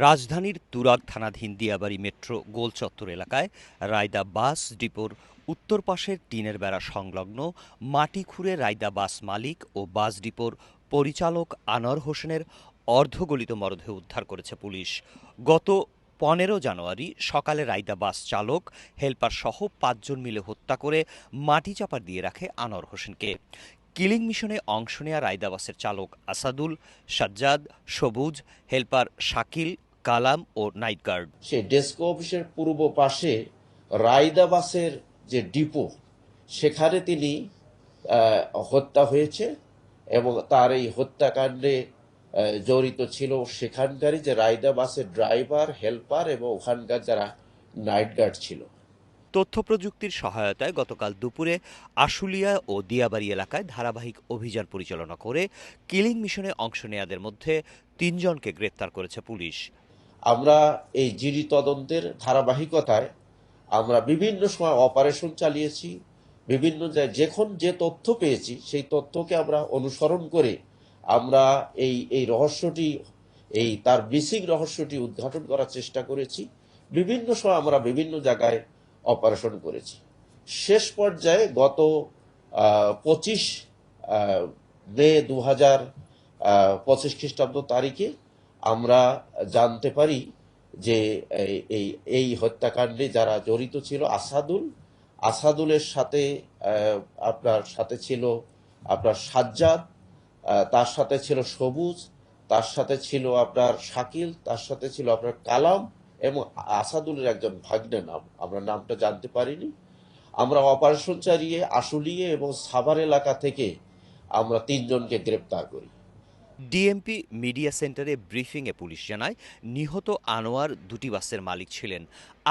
রাজধানীর তুরাগ থানাধীন দিয়াবাড়ি মেট্রো গোল চত্বর এলাকায় রায়দা বাস ডিপোর উত্তর পাশের টিনের বেড়া সংলগ্ন মাটি খুঁড়ে রায়দা বাস মালিক ও বাস ডিপোর পরিচালক আনোয়ার হোসেনের অর্ধগলিত মরদেহ উদ্ধার করেছে পুলিশ। গত 15 জানুয়ারি সকালে রায়দা বাস চালক হেলপার সহ 5 জন মিলে হত্যা করে মাটি চাপা দিয়ে রাখে আনোয়ার হোসেনকে। কিলিং মিশনে অংশ নেয়া রায়দা বাসের চালক আসাদুল, সাজ্জাদ, সবুজ, হেলপার শাকিল, কালাম ও নাইট গার্ড। সেই ডেস্কো অফিসের পূর্ব পাশে রায়দা বাসের যে ডিপো, সেখানে তিনি হত্যা হয়েছে এবং তার এই হত্যাকাণ্ডে জড়িত ছিল সেখানকারই যে রায়দা বাসের ড্রাইভার, হেল্পার এবং ওখানকার যারা নাইট গার্ড ছিল। তথ্য প্রযুক্তির সহায়তায় গতকাল দুপুরে আশুলিয়া ও দিয়াবাড়ি এলাকায় ধারাবাহিক অভিযান পরিচালনা করে কিলিং মিশনে অংশ নেয়াদের মধ্যে 3 জনকে গ্রেপ্তার করেছে পুলিশ। আমরা এই জিডি তদন্তের ধারাবাহিকতায় আমরা বিভিন্ন সময় অপারেশন চালিয়েছি, বিভিন্ন যখন যে তথ্য পেয়েছি সেই তথ্যকে আমরা অনুসরণ করে আমরা এই রহস্যটি, তার মিসিং রহস্যটি উদ্ঘাটন করার চেষ্টা করেছি। বিভিন্ন সময় আমরা বিভিন্ন জায়গায় অপারেশন করেছি। শেষ পর্যায়ে গত 25 মে 2025 খ্রিস্টাব্দ তারিখে আমরা জানতে পারি যে এই হত্যাকাণ্ডে যারা জড়িত ছিল আসাদুলের সাথে আপনার সাথে ছিল আপনার সাজ্জাদ, তার সাথে ছিল সবুজ, তার সাথে ছিল আপনার শাকিল, তার সাথে ছিল আপনার কালাম এবং আসাদুলের একজন ভাগ্নে নাম, আমরা নামটা জানতে পারিনি। আমরা অপারেশন চালিয়ে আশুলিয়া এবং সাভার এলাকা থেকে আমরা 3 জনকে গ্রেপ্তার করি। ডিএমপি মিডিয়া সেন্টারে ব্রিফিংয়ে পুলিশ জানায়, নিহত আনোয়ার 2টি বাসের মালিক ছিলেন।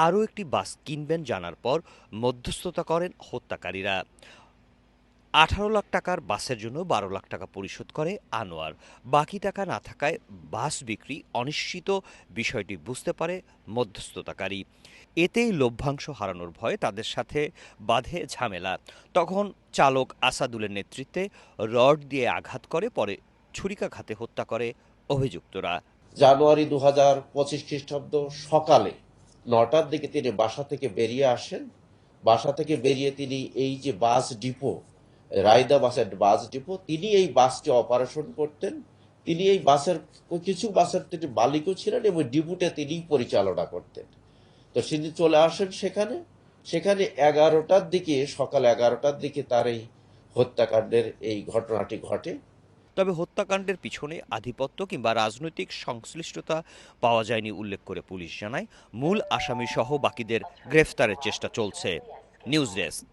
আরও একটি বাস কিনবেন জানার পর মধ্যস্থতা করেন হত্যাকারীরা। 18 লাখ টাকার বাসের জন্য 12 লাখ টাকা পরিশোধ করে আনোয়ার। বাকি টাকা না থাকায় বাস বিক্রি অনিশ্চিত বিষয়টি বুঝতে পারে মধ্যস্থতাকারী। এতেই লভ্যাংশ হারানোর ভয়ে তাদের সাথে বাধে ঝামেলা। তখন চালক আসাদুলের নেতৃত্বে রড দিয়ে আঘাত করে, পরে ছুরিকাঘাতে হত্যা করে অভিযুক্তরা। জানুয়ারি 2025 খ্রিস্টাব্দ সকালে 9টার দিকে তিনি বাসা থেকে বেরিয়ে আসেন। বাসা থেকে বেরিয়ে তিনি এই যে বাস ডিপো, রায়দা বাসের বাস ডিপো, তিনি এই বাসটি অপারেশন করতেন। তিনি এই কিছু বাসের তিনি মালিকও ছিলেন এবং ডিপোটা তিনি পরিচালনা করতেন। তো তিনি চলে আসেন সেখানে সকাল 11টার দিকে তার এই হত্যাকাণ্ডের এই ঘটনাটি ঘটে। তবে হত্যাকাণ্ডের পিছনে আধিপত্য কিংবা রাজনৈতিক সংশ্লিষ্টতা পাওয়া যায়নি উল্লেখ করে পুলিশ জানায়, মূল আসামিসহ বাকিদের গ্রেফতারের চেষ্টা চলছে। News desk.